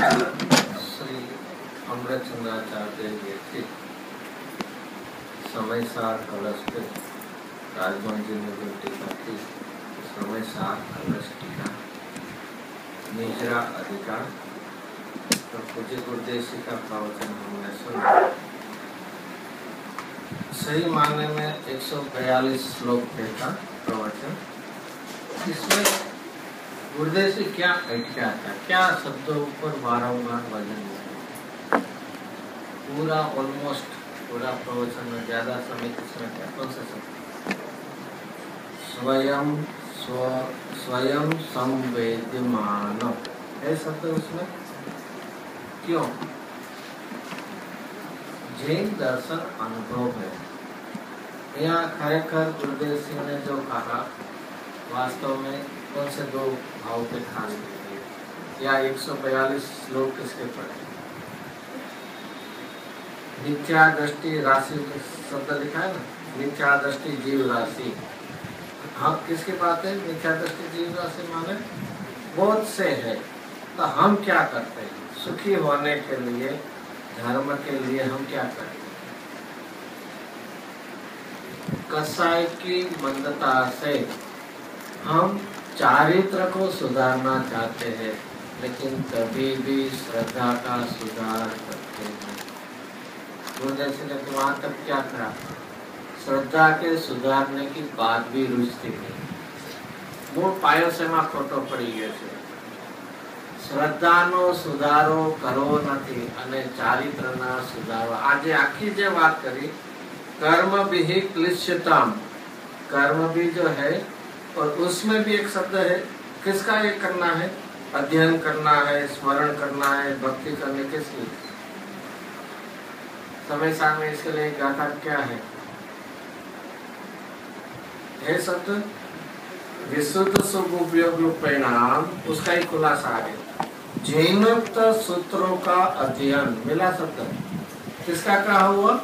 श्री अमृतचंद्राचार्य जी समय सार कलश पे राजमोहन जी ने जो टीका की, समय सार कलश टीका निजरा अधिकार, तो पूज्य गुरुदेव का प्रवचन हमने सुना। सही मायने में 142 श्लोक का प्रवचन। इसमें गुरुदेव से क्या अटका था, क्या शब्दों पर वारंवार वजन हुआ, पूरा ऑलमोस्ट पूरा प्रवचन में ज्यादा समय किसमें क्या, कौन सा शब्द? स्वयं संवेद्यमान है शब्द उसमें। क्यों? जैन दर्शन अनुभव है। यहाँ खरेखर गुरुदेव सिंह ने जो कहा वास्तव में कौन से दो भाव पे खाली है। या 142 श्लोक किसके पढ़े? मिथ्या दृष्टि राशि शब्द लिखा है ना, मिथ्या दृष्टि जीव राशि। हम किसकी बात है? मिथ्या दृष्टि जीव राशि माने बहुत से है। तो हम क्या करते हैं? सुखी होने के लिए, धर्म के लिए हम क्या करते हैं? कसाई की मंदता से हम चारित्र को सुधारना चाहते हैं, लेकिन कभी भी श्रद्धा का सुधार करते हैं। गुरुदेव ने वहां तक क्या कहा? श्रद्धा के सुधारने की बात भी रुचती है। मूल पायो से मां खोटो पड़ी गयो छे। श्रद्धानो सुधारो करो नथी अने चारित्रना सुधारो। आज आखी जे बात करी कर्म भी क्लिश्यताम, कर्म भी जो है, और उसमें भी एक शब्द है किसका ये करना है? अध्ययन करना है, स्मरण करना है, भक्ति करने के लिए। समय सामने इसके लिए गाथा क्या है? ये शब्द विशुद्ध शुभ उपयोग परिणाम, उसका ही खुलासा है। जैनोक्त सूत्रों का अध्ययन मिला शब्द किसका कहा हुआ?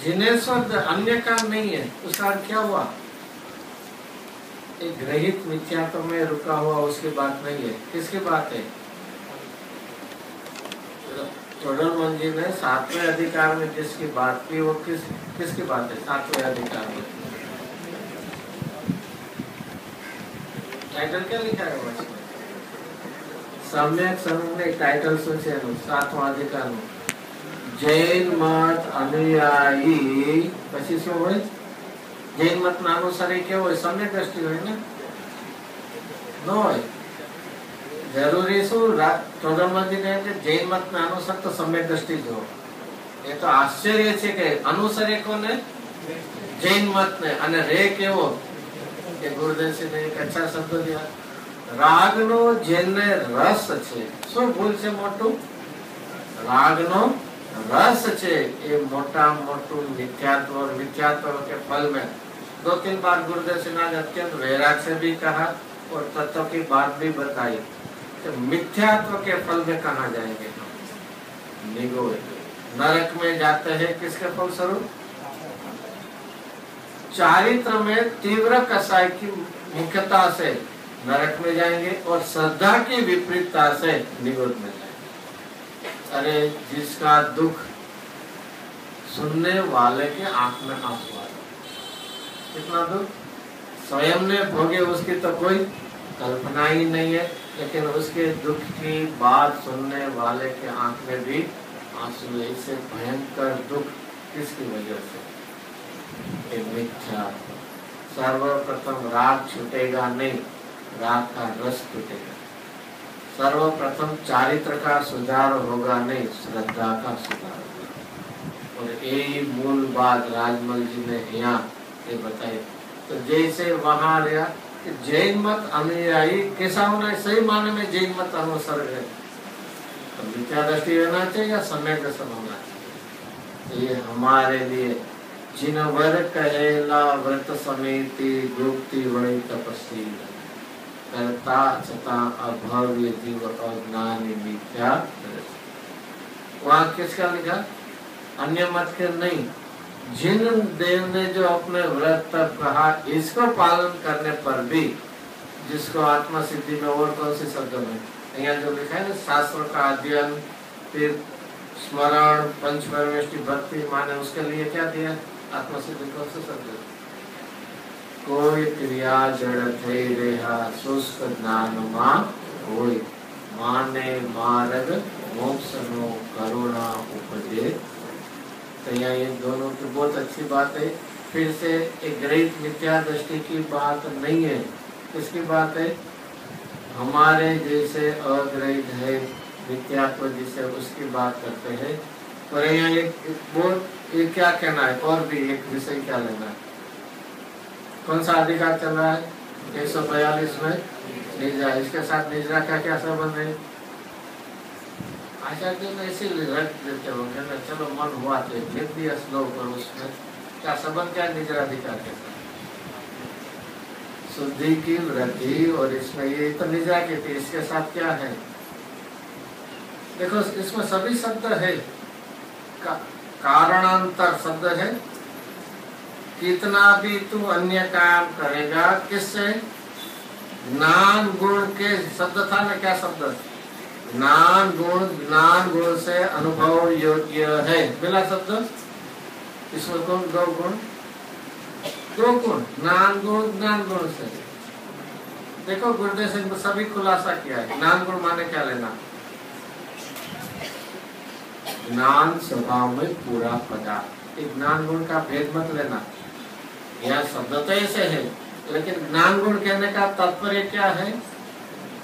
जिनेश्वर अन्य का नहीं है। उसका क्या हुआ? एक ग्रहित मिथ्यात्व में रुका हुआ उसकी बात नहीं है। किसकी बात है? चौधरी जी ने 7वें अधिकार में जिसकी बात की वो किसकी बात है? 7वें अधिकार में टाइटल क्या लिखा है? सम्यक समझने टाइटल सोचे 7वां अधिकार में जैन मत अनुयायी પછી શું હોય? જૈન મતના અનુસારી કેવો હોય? સમ્યક દ્રષ્ટિ હોય ને, ન હોય। જરૂરી શું? ચોદરમાંથી કહે છે જૈન મતના અનુસાર તો સમ્યક દ્રષ્ટિ જો। એ તો આશ્ચર્ય છે કે અનુસરે કોને? જૈન મતને। અને રે કેવો કે ગુરુદેવજીને એક અચ્છા શબ્દ દિયા, રાગનો જેને રસ છે। શું ભૂલ છે મોટું? રાગનો रस छे ये मोटा मोटू मिथ्यात्व, और मिथ्यात्व के फल में 2-3 बार गुरुदेव सिंह ने अत्यंत वैराग्य से भी कहा और तत्व की बात भी बताई। तो मिथ्यात्व के फल में कहाँ जाएंगे हम? निगोर नरक में जाते हैं। किसके फल स्वरूप? चारित्र में तीव्र कसाई की मुख्यता से नरक में जाएंगे और श्रद्धा की विपरीतता से निगोर में जाएंगे। अरे जिसका दुख सुनने वाले के आंख में आंसू आ रहा, कितना दुख स्वयं ने भोगे उसकी तो कोई कल्पना ही नहीं है, लेकिन उसके दुख की बात सुनने वाले के आंख में भी आंसू है। इससे भयंकर दुख किसकी वजह से? मिथ्या। सर्वप्रथम राग छूटेगा नहीं, राग का रस टूटेगा। सर्वप्रथम चारित्र का सुधार होगा नहीं, श्रद्धा का सुधार होगा। और यही मूल बात राजमल जी ने यहाँ ये बताई। तो जैसे वहां रहा कि जैन मत अनुयायी कैसा होना है? सही माने में जैन मत अनुसर है तो मिथ्या दृष्टि रहना चाहिए या सम्यक दर्शन होना चाहिए? तो ये हमारे लिए जिन वर कहेला व्रत समिति गुप्ति वही तपस्वी करता छता अभव्य जीव अज्ञानी मिथ्या। वहाँ किसका लिखा? अन्य मत के नहीं। जिन देव ने जो अपने व्रत तप कहा, इसको पालन करने पर भी जिसको आत्मा सिद्धि में और कौन से शब्द में यहाँ जो लिखा है ना, शास्त्र का अध्ययन, फिर स्मरण, पंचपरमेष्टि भक्ति, माने उसके लिए क्या दिया? आत्मसिद्धि कौन से शब्द? कोई क्रिया जड़ थे रेहा शुष्क ज्ञान मां होय, माने मार्ग मोक्ष नो करुणा उपदे। तो यहाँ ये दोनों की बहुत अच्छी बात है। फिर से एक ग्रहित मिथ्या दृष्टि की बात नहीं है। किसकी बात है? हमारे जैसे अग्रहित है मिथ्यात्व जिसे, उसकी बात करते हैं। और यहाँ एक क्या कहना है, और भी एक विषय क्या लेना है? कौन सा अधिकार चल रहा है? 142 में निजरा। इसके साथ निजरा का क्या संबंध है? आचार्य ने ऐसे रख देते होंगे ना, चलो मन हुआ तो लिख दिया श्लोक, और उसमें क्या संबंध, क्या निजरा अधिकार के साथ? शुद्धि की वृद्धि, और इसमें ये तो निजरा की थी, इसके साथ क्या है? देखो इसमें सभी शब्द है, कारणांतर शब्द है। कितना भी तू अन्य काम करेगा, किससे? ज्ञान गुण के शब्द था ना, क्या शब्द? ज्ञान गुण से अनुभव योग्य है, मिला शब्द। इसमें कौन? दो गुण, ज्ञान गुण से। देखो गुरुदेव सिंह ने सभी खुलासा किया है। ज्ञान गुण माने क्या लेना? ज्ञान स्वभाव में पूरा पदार्थ। एक ज्ञान गुण का भेद मत लेना, यह शब्द तो ऐसे है, लेकिन ज्ञान गुण कहने का तात्पर्य क्या है?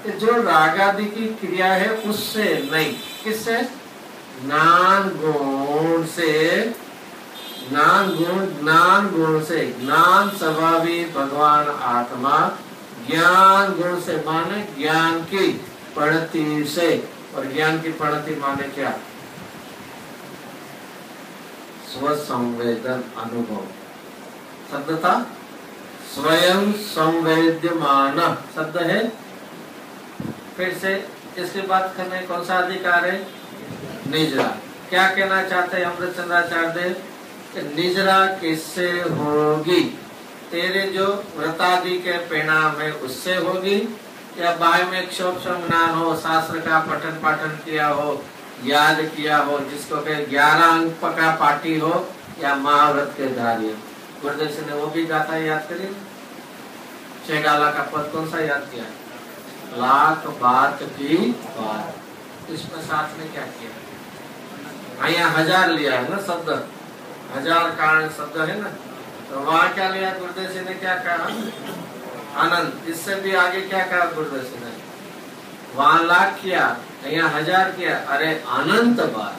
कि जो राग आदि की क्रिया है उससे नहीं, किससे? ज्ञान गुण से। ज्ञान गुण से, ज्ञान स्वभावी भगवान आत्मा, ज्ञान गुण से माने ज्ञान की पढ़ती से। और ज्ञान की पढ़ती माने क्या? स्व संवेदन अनुभव शब्द था। स्वयं संवेद्यमान शब्द है। फिर से इसकी बात करने कौन सा अधिकार है? निजरा। क्या कहना चाहते हैं अमृत चंद्राचार्य? निजरा किससे होगी? तेरे जो व्रतादि के परिणाम है उससे होगी, या बाह्य में क्षोभ ज्ञान हो, शास्त्र का पठन पाठन किया हो, याद किया हो, जिसको के 11 अंक का पाठी हो, या महाव्रत के धारी हो। गुरुदेव ने वो भी गाथा याद करिए। 6 डाला का पद कौन सा याद किया? लाख बात की बात। इसमें साथ में क्या किया? यहाँ 1000 लिया है ना शब्द, 1000 कारण शब्द है ना, तो वहाँ क्या लिया गुरुदेव सिंह ने? क्या कहा? अनंत। इससे भी आगे क्या कहा गुरुदेव सिंह ने? वहाँ लाख किया, यहाँ 1000 किया, अरे अनंत बार।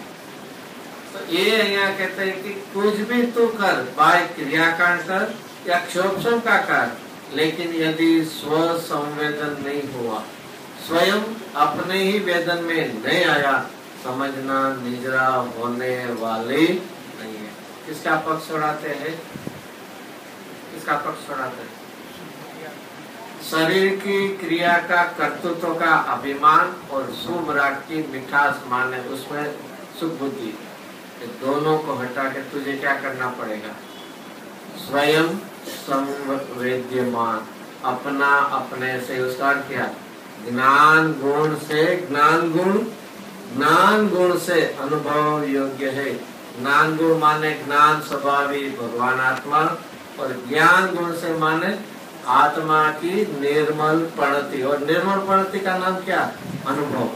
तो ये यहाँ कहते हैं कि कुछ भी तू कर, बाह्य क्रियाकांड कर या क्षोभ का कर, लेकिन यदि स्व संवेदन नहीं हुआ, स्वयं अपने ही वेदन में नहीं आया, समझना निजरा होने वाली नहीं है। किसका पक्ष छोड़ाते हैं? किसका पक्ष छोड़ाते हैं? शरीर की क्रिया का कर्तृत्व का अभिमान और शुभ राग की मिठास माने उसमें सुख बुद्धि, दोनों को हटा के तुझे क्या करना पड़ेगा? स्वयं संवेद्यमान, अपना अपने से। उसका क्या? ज्ञान गुण से, ज्ञान गुण से अनुभव योग्य है। ज्ञान गुण माने ज्ञान स्वभावी भगवान आत्मा, और ज्ञान गुण से माने आत्मा की निर्मल प्रणति। और निर्मल प्रणति का नाम क्या? अनुभव।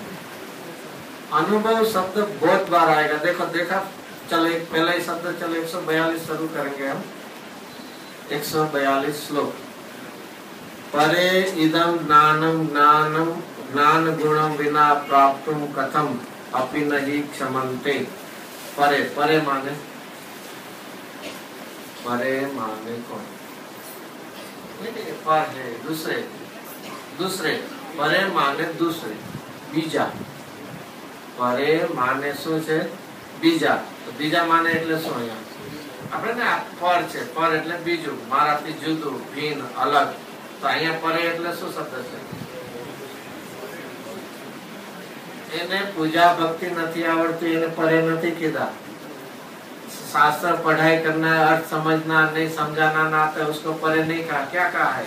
अनुभव शब्द बहुत बार आएगा। देखा चलो एक पहला ही शब्द, चलो 142 शुरू करेंगे हम। 142 श्लोक। परे इदं ज्ञानम ज्ञान गुणम विना प्राप्तुम कथम अपि नहि क्षमन्ते। परे, परे माने कौन? पर है दूसरे। परे माने दूसरे, बीजा। परे माने શું છે? બીજા। તો બીજા માને એટલે શું? અહીંયા આપણે ને પર છે, પર એટલે બીજું, મારાથી જુદું, ભિન્ન, અલગ। તો અહીંયા પરે એટલે શું શબ્દ છે? એને પૂજા ભક્તિ નથી આવડતી, એને પરે નથી કીધા। शास्त्र पढ़ाई करना, अर्थ समझना नहीं, समझाना ना आता है, उसको परे नहीं कहा। क्या कहा है?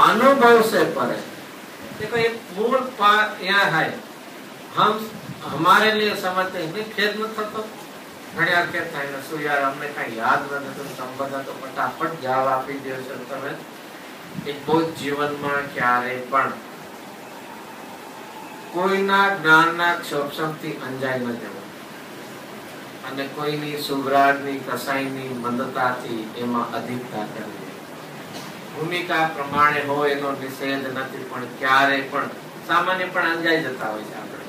अनुभव से परे। देखो एक मूल बात यह है, हम हमारे लिए समझते हैं खेत में तो घड़िया कहता है सो यार हमने कहीं याद न तो संबंध तो फटाफट जवाब आपी दे તમે એક બહુ જીવનમાં ક્યારે પણ કોઈના જ્ઞાનના ક્ષોભથી અંજાય ન જવું અને કોઈની સુભરાગની કસાઈની મંદતાથી એમાં અધિકતા કરવી. ભૂમિકા પ્રમાણે હોય એનો નિષેધ નથી, પણ ક્યારે પણ સામાન્ય પણ અંજાઈ જતા હોય છે. આપણે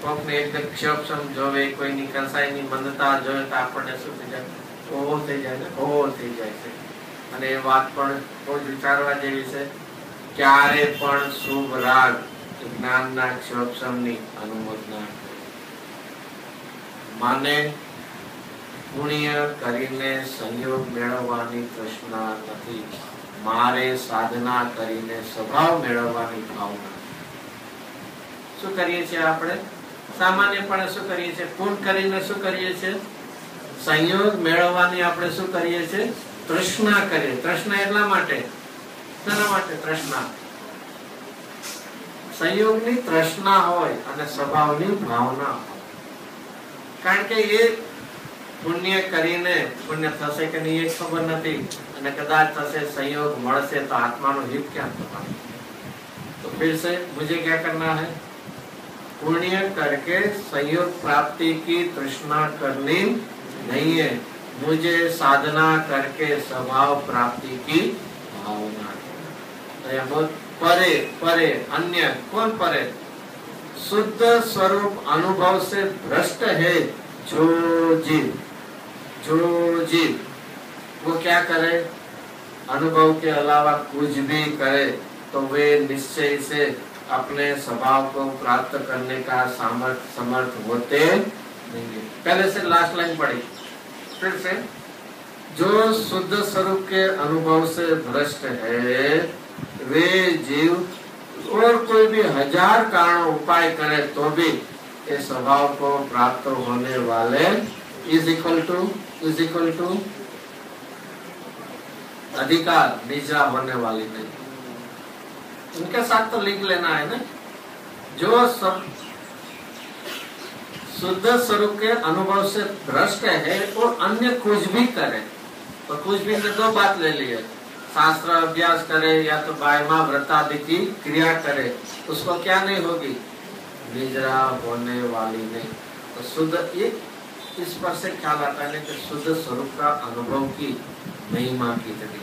કોકને એકદમ ક્ષોભ જોવે, કોઈની કસાઈની મંદતા જોવે તો આપણને શું થઈ જાય, ઓહો થઈ જાય ને, ઓહો થઈ જાય છે. અને એ વાત પણ બહુ જ વિચારવા જેવી છે. ક્યારે પણ શુભ રાગ જ્ઞાનના ક્ષોભની અનુમોદના માને પુણ્ય કરીને સંયોગ મેળવવાની તૃષ્ણા નથી, મારે સાધના કરીને સ્વભાવ મેળવવાની ભાવના. શું કરીએ છીએ આપણે સામાન્યપણે? શું કરીએ છીએ? પૂર્ણ કરીને શું કરીએ છીએ? સંયોગ મેળવવાની આપણે શું કરીએ છીએ? તૃષ્ણા કરીએ. તૃષ્ણા એટલા માટે, શેના માટે તૃષ્ણા? સંયોગની તૃષ્ણા હોય અને સ્વભાવની ભાવના હોય. કારણ કે એ પુણ્ય કરીને પુણ્ય થશે કે નહીં એ ખબર નથી, અને કદાચ થશે, संयोग મળશે તો આત્માનું હિત ક્યાં થવાનું? तो फिर से मुझे क्या करना है? पुण्य करके संयोग प्राप्ति की तृष्णा करनी नहीं है, मुझे साधना करके स्वभाव प्राप्ति की भावना. बहुत परे परे अन्य कौन परे? शुद्ध स्वरूप अनुभव से भ्रष्ट है जो जीव. जो जीव वो क्या करे? अनुभव के अलावा कुछ भी करे तो वे निश्चय से अपने स्वभाव को प्राप्त करने का समर्थ होते नहीं है. पहले से लास्ट लाइन पढ़ी फिर से. जो शुद्ध स्वरूप के अनुभव से भ्रष्ट है वे जीव और कोई भी 1000 कारण उपाय करे तो भी ये स्वभाव को प्राप्त होने वाले इज इक्वल टू अधिकार निजा होने वाली नहीं. उनके साथ तो लिख लेना है ना. जो सब शुद्ध स्वरूप के अनुभव से भ्रष्ट है और अन्य कुछ भी करे, तो कुछ भी ने दो बात ले ली है. शास्त्र अभ्यास करे या तो बायमा व्रतादि की क्रिया करे, उसको क्या नहीं होगी? निजरा होने वाली नहीं. तो शुद्ध ये इस पर से ख्याल आता है कि शुद्ध स्वरूप का अनुभव की महिमा कितनी.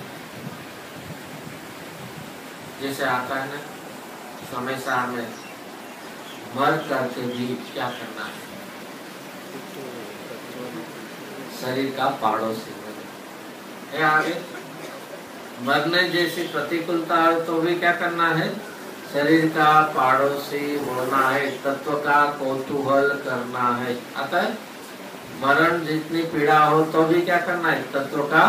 जैसे आता है ना समय से हमें मर करके भी क्या करना है? शरीर का पाड़ोसी है. आगे मरने जैसी प्रतिकूलता है तो भी क्या करना है? शरीर का पाड़ोसी होना है, तत्व का कौतूहल करना है. आता है मरण जितनी पीड़ा हो तो भी क्या करना है? तत्व का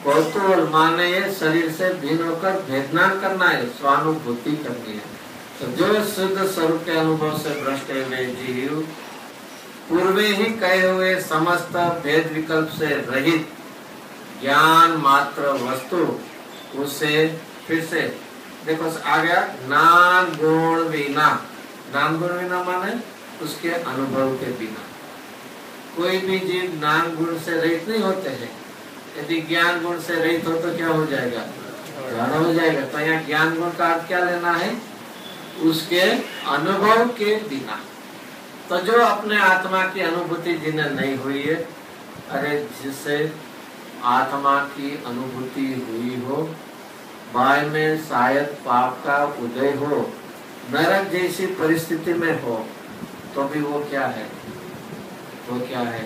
कौतूहल माने ये शरीर से भिन्न होकर भेदना करना है, स्वानुभूति करनी है. तो जो शुद्ध स्वरूप के अनुभव से भ्रष्ट है वे जीव पूर्वे ही कहे हुए समस्त भेद विकल्प से रहित ज्ञान मात्र वस्तु उसे फिर से देखो आ गया ज्ञान गुण विना. ज्ञान गुण विना माने उसके अनुभव के बिना. कोई भी जीव ज्ञान गुण से रहित नहीं होते हैं. यदि ज्ञान गुण से रहित हो तो क्या हो जाएगा? जड़ हो जाएगा. तो यहाँ ज्ञान गुण का अर्थ क्या लेना है? उसके अनुभव के बिना. तो जो अपने आत्मा की अनुभूति जिन्हें नहीं हुई है, अरे जिससे आत्मा की अनुभूति हुई हो, बाय में शायद पाप का उदय हो, नरक जैसी परिस्थिति में हो, तो भी वो क्या है? वो क्या है?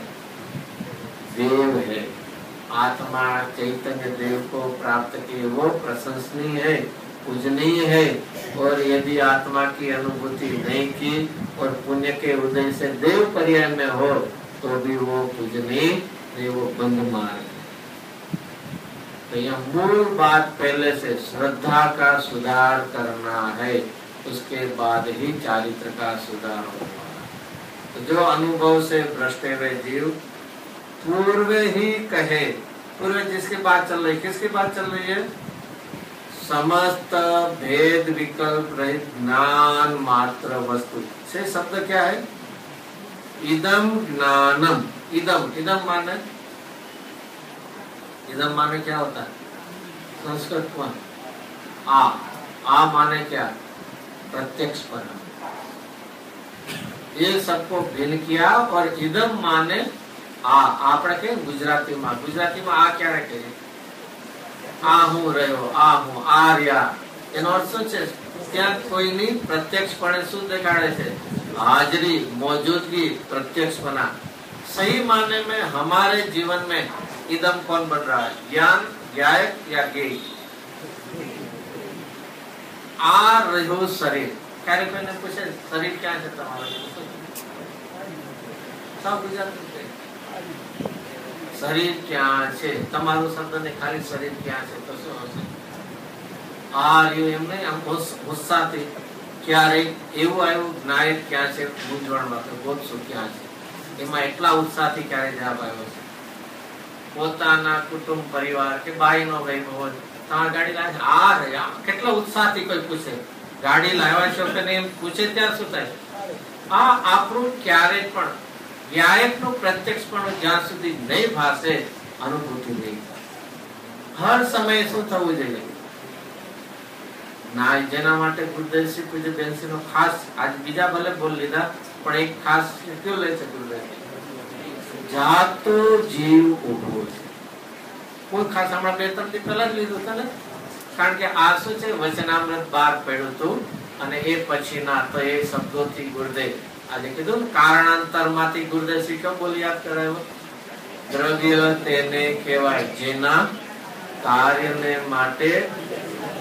देव है. आत्मा चैतन्य देव को प्राप्त किए वो प्रशंसनीय है, पूजनीय है. और यदि आत्मा की अनुभूति नहीं की और पुण्य के उदय से देव पर्याय में हो तो भी वो पूजनीय नहीं, वो बंद मार्ग. तो यह मूल बात पहले से श्रद्धा का सुधार करना है, उसके बाद ही चारित्र का सुधार होगा. तो जो अनुभव से भ्रष्ट हुए जीव पूर्व ही कहे. पूर्व जिसकी बात चल रही, किसकी बात चल रही है? समस्त भेद विकल्प रहित ज्ञान मात्र वस्तु से शब्द क्या है? इदम ज्ञानम। इदम इदम माने क्या होता है संस्कृत में? आ माने क्या? प्रत्यक्षपना। ये सबको भिन्न किया और इदम माने आप रखे गुजराती में आ क्या रखे? आ हूँ रहो, आ हूँ आर्या। એનો અર્થ શું છે? ત્યાં કોઈની પ્રત્યક્ષપણે શું દેખાડે છે? हाजरी, मौजूदगी, प्रत्यक्षपना। सही माने में हमारे जीवन में इदम कौन बन रहा है? ज्ञान, ज्ञायक या ज्ञेय? आ रहो शरीर। क्यारे कोઈને પૂછે શરીર ક્યાં છે તમારું? સાવ ગુજરાતી શરીર ક્યાં છે? તમારું શબ્દ ને ખાલી શરીર ક્યાં છે તો શું હશે? આ રહ્યું એમ નહીં, આમ ગુસ્સાથી ક્યારે એવું આવ્યું જ્ઞાયક ક્યાં છે? મૂંઝવણમાં કે ગોતશું ક્યાં છે? એમાં એટલા ઉત્સાહથી ક્યારે જવાબ આવ્યો છે? પોતાના કુટુંબ પરિવાર કે બાઈનો વૈભવ હોય, તમારે ગાડી લાવે આ રહ્યા, કેટલા ઉત્સાહથી કોઈ પૂછે ગાડી લાવ્યા છો કે નહીં પૂછે ત્યાં શું થાય? આ આપણું ક્યારે પણ જ્ઞાયકનું પ્રત્યક્ષપણું જ્યાં સુધી નહીં ભાસે અનુભૂતિ નહીં થાય. હર સમયે શું થવું જોઈએ? ના જેના માટે ગુરુદેવશ્રી પૂજ્ય બેનશ્રીનો ખાસ આજ બીજા ભલે બોલ લીધા પણ એક ખાસ કયો લે છે ગુરુદેવ? જાતો જીવ ઉભો છે. કોઈ ખાસ હમણાં 2-3 દી પહેલા જ લીધું હતું ને, કારણ કે આ શું છે વચનામૃત 12 પડ્યું હતું અને એ પછીના તો એ શબ્દોથી ગુરુદેવ આજે કીધું ને કારણાંતરમાંથી ગુરુદેવશ્રી કયો બોલ યાદ કરાયો? દ્રવ્ય તેને કહેવાય જેના કાર્યને માટે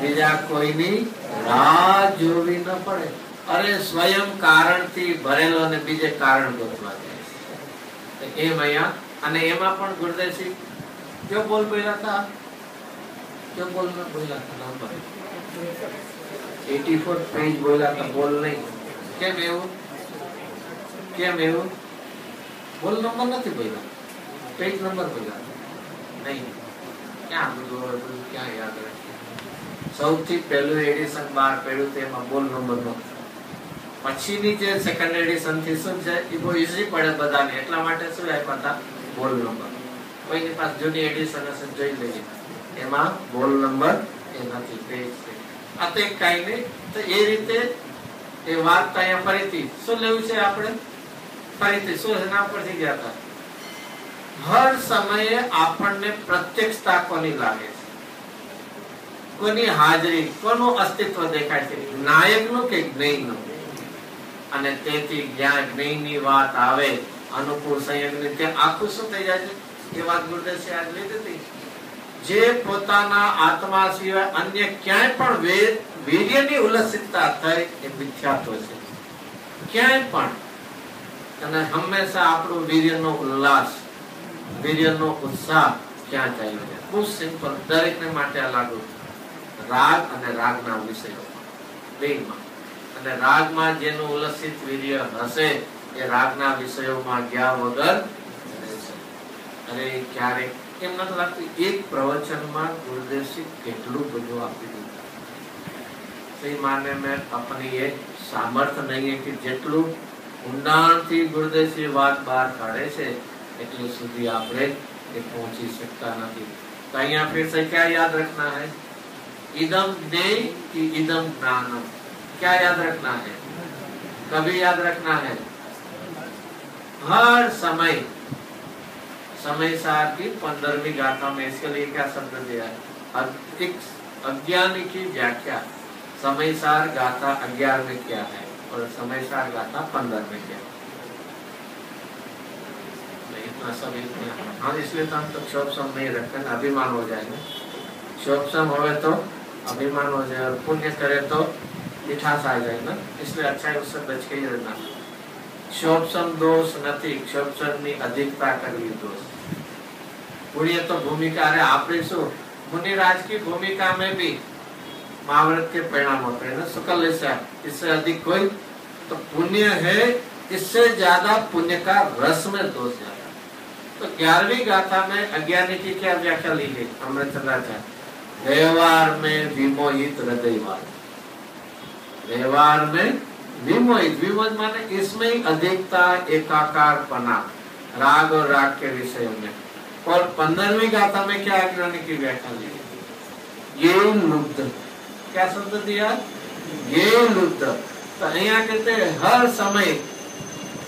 બીજા કોઈની રાહ જોવી ન પડે. અરે સ્વયં કારણથી ભરેલો અને બીજે કારણ ગોતવા જાય એમ અહીંયા. અને એમાં પણ ગુરુદેવશ્રી કયો બોલ બોલ્યા હતા? કયો બોલ બોલ્યા હતા? નંબર 84 પેજ બોલ્યા હતા, બોલ નહીં. કેમ એવું? બોલ નંબર નથી બોલ્યા, પેજ નંબર બોલ્યા નહીં. ક્યાં બધું ક્યાં યાદ રહે? સૌથી પહેલું એડિશન 12 પડ્યું તેમાં બોલ નંબર નો. પછીની જે સેકન્ડ એડિશન થી શું છે એ બહુ ઈઝી પડે બધાને, એટલા માટે શું આપ્યા હતા? બોલ નંબર. કોઈની પાસે જૂની એડિશન હશે જોઈ લઈએ, એમાં બોલ નંબર એ નથી, પેજ છે. આ તો કઈ નહીં. તો એ રીતે એ વાત અહીંયા ફરીથી શું લેવું છે આપણે? ફરીથી શું એના પરથી ગયા હતા? હર સમયે આપણને પ્રત્યક્ષતા કોની લાગે છે? કોની હાજરી, કોનું અસ્તિત્વ દેખાય છે? નાયકનું કે જ્ઞેયનું? અને તેથી જ્ઞાન જ્ઞેયની વાત આવે અનુકૂળ સંયોગની ત્યાં આખું શું થઈ જાય છે? એ વાત ગુરુદેવશ્રી આજ લીધી હતી. જે પોતાના આત્મા સિવાય અન્ય ક્યાંય પણ વીર્યની ઉલ્લસિતતા થઈ એ મિથ્યાત્વ છે. ક્યાંય પણ. અને હંમેશા આપણું વીર્યનો ઉલ્લાસ, વીર્યનો ઉત્સાહ ક્યાં ચાલ્યો છે? બહુ સિમ્પલ, દરેકને માટે આ લાગુ. રાગ અને રાગના વિષયોમાં બેમાં. અને રાગમાં જેનું ઉલ્લસિત વીર્ય હશે એ રાગના વિષયોમાં ગયા વગર રહેશે. અરે ક્યારેક એમ નથી લાગતું એક પ્રવચનમાં ગુરુદેવશ્રી કેટલું બધું આપી દીધું. સही मानने में अपनी ये सामर्थ्य नहीं है कि જેટલું ઊંડાણથી ગુરુદેવશ્રી વાત બહાર કાઢે છે એટલું સુધી આપણે એ પહોંચી सकता नहीं. तो અહીંયા फिर से क्या याद रखना है? इदम ज्ञेय कि इदम ज्ञानम? क्या याद रखना है? कभी याद रखना है? हर समय. समय सार की 15वीं गाथा में इसके लिए क्या शब्द दिया है? अज्ञानी की व्याख्या समय सार गाथा 11 में क्या है और समय सार गाथा 15 में क्या है? इतना सब हाँ, इसलिए तो हम तो क्षोभसम नहीं रखते ना, अभिमान हो जाएगा. क्षोभसम होवे तो अभिमान हो जाए और पुण्य करे तो मिठास आ जाए ना, इसलिए अच्छा है उससे बच के ही रहना. क्षोभसम दोष नहीं, क्षोभसम ની अधिकता करवी दोष. पुण्य तो भूमिका है आपने शो मुनिराज की भूमिका में भी महाभारत के परिणाम होते हैं ना, शुक्ल ऐसा इससे अधिक कोई तो पुण्य है, इससे ज्यादा पुण्य का रस में दोष ज्यादा. तो 11वीं गाथा में अज्ञानी की क्या व्याख्या ली गई? अमृतचंद्राचार्य व्यवहार में विमोहित हृदय वाले, व्यवहार में विमोहित, विमोहित माने इसमें ही अधिकता, एकाकारपना, राग और राग के विषय में। और 15वीं गाथा में क्या अग्रणी की व्याख्या ली, ये लुब्ध, क्या शब्द दिया, ये लुब्ध। तो यहाँ कहते हैं हर समय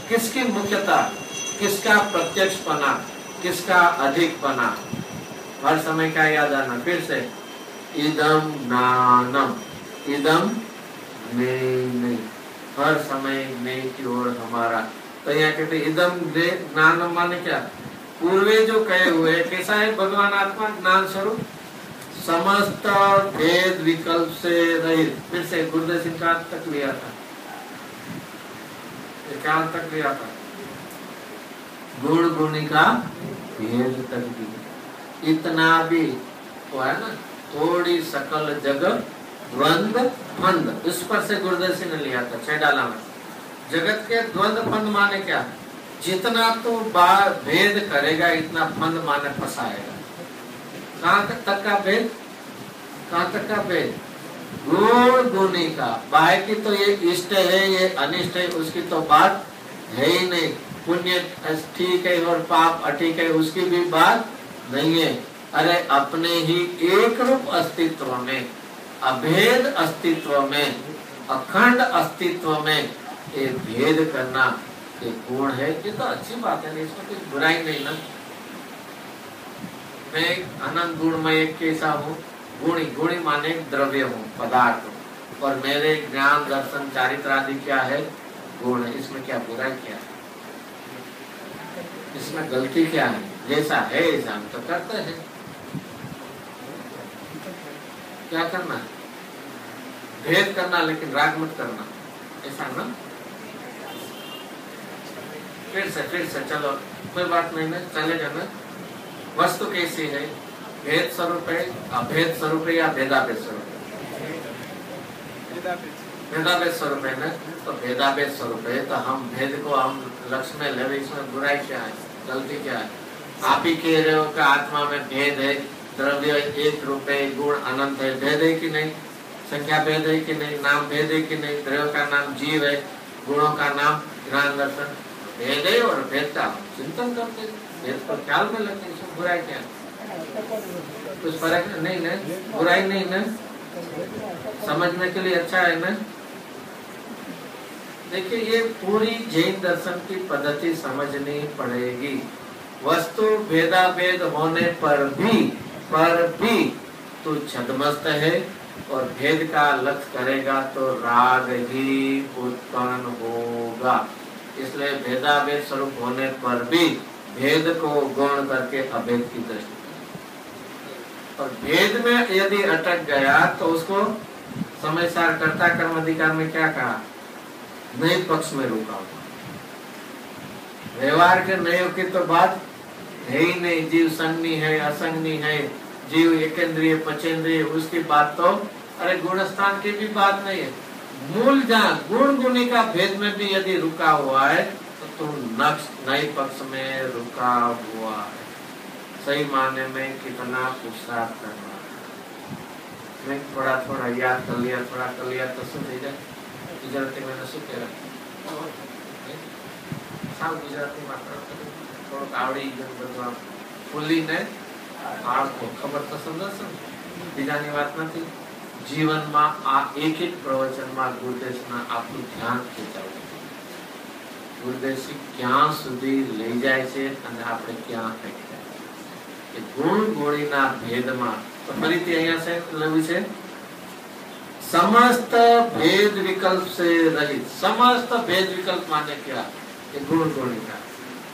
किसकी मुख्यता, किसका प्रत्यक्षपना, किसका अधिकपना, हर समय क्या याद आना, फिर से इदम नानम, इदम नहीं, हर समय मैं की ओर हमारा। तो यहाँ कहते इदम नानम माने क्या, पूर्वे जो कहे हुए कैसा है भगवान आत्मा ज्ञान स्वरूप, समस्त भेद विकल्प से रहित। फिर से गुरुदेव सिंह का तक लिया था, क्या तक लिया था, गुण गुणी का भेद तक भी, इतना भी वो है ना, थोड़ी सकल जगत द्वंद फंद, इस पर से गुरुदेव सिंह ने लिया था 6 डाला में। जगत के द्वंद फंद माने क्या, जितना तो भेद करेगा इतना फंद माने फंसाएगा। कहाँ तक का भेद, कहाँ तक का भेद, गुण गुणी का। बाह्य की तो ये इष्ट है, ये अनिष्ट है, उसकी तो बात है ही नहीं। पुण्य ठीक है और पाप अठीक है, उसकी भी बात नहीं है। अरे अपने ही एक रूप अस्तित्व में, अभेद अस्तित्व में, अखंड अस्तित्व में ये भेद करना एक गुण है, ये तो अच्छी बात है, इसमें कुछ बुराई नहीं ना। मैं अनंत गुणमय कैसा हूँ, गुणी, गुणी माने द्रव्य हूँ, पदार्थ हूँ, और मेरे ज्ञान दर्शन चारित्र आदि क्या है, गुण है। इसमें क्या बुराई, क्या है, इसमें गलती क्या है, जैसा है ऐसा हम तो करते हैं। क्या करना, भेद करना, लेकिन राग मत करना, ऐसा ना। फिर से चलो, कोई बात नहीं ना, चलेगा ना। वस्तु कैसी है, भेद स्वरूप है, अभेद स्वरूप है या भेदाभेद स्वरूप है, भेदाभेद स्वरूप है ना। तो भेदाभेद स्वरूप है, तो हम भेद को हम लक्ष्य में ले, इसमें बुराई क्या है, गलती क्या है। आप ही कह रहे हो कि आत्मा में भेद है, द्रव्य एक रूप है, गुण अनंत है, भेद है कि नहीं, संख्या भेद है कि नहीं, नाम भेद है कि नहीं, द्रव्य का नाम जीव है, गुणों का नाम ज्ञान दर्शन, भेद है। और भेद का चिंतन करते, भेद पर ख्याल में लगते, इसमें बुराई क्या है, कुछ फर्क नहीं ना, बुराई नहीं ना, समझने के लिए अच्छा है ना। देखिए ये पूरी जैन दर्शन की पद्धति समझनी पड़ेगी। वस्तु भेदाभेद होने पर भी तो छद्मस्त है, और भेद का लक्ष्य करेगा तो राग ही उत्पन्न होगा। इसलिए भेदाभेद स्वरूप होने पर भी भेद को गौण करके अभेद की दृष्टि, और भेद में यदि अटक गया तो उसको समय सार कर्ता कर्म अधिकार में क्या कहा, नए पक्ष में रोका हुआ। व्यवहार के नयों की तो बात है ही नहीं, जीव संगनी है, असंगनी है, जीव एकेंद्रिय पचेंद्रिय, उसकी बात तो, अरे गुणस्थान की भी बात नहीं है। मूल जहाँ गुण गुणी का भेद में भी यदि रुका हुआ है तो नक्श नए पक्ष में रुका हुआ है। सही माने में कितना पुरुषार्थ करना, मैं थोड़ा याद कर लिया, तो सुन लीजिए। गुजराती मैंने શું કહેવાય, સાવ ગુજરાતી માત્ર થોડુંક આવડી ગયું બધું, આમ ફૂલીને આળકો ખબર તો સમજશે, બીજાની વાત નથી। જીવનમાં આ એક પ્રવચનમાં ગુરુદેવના આપણું ધ્યાન ખેંચાવું, ગુરુદેવ ક્યાં સુધી લઈ જાય છે અને આપણે ક્યાં ફેંકી જાય છે। ગુણ ગુણીના ભેદમાં તો ફરીથી અહીંયા છે લખ્યું છે, समस्त भेद विकल्प से रहित। समस्त भेद विकल्प माने क्या, ये गुण गुणी का,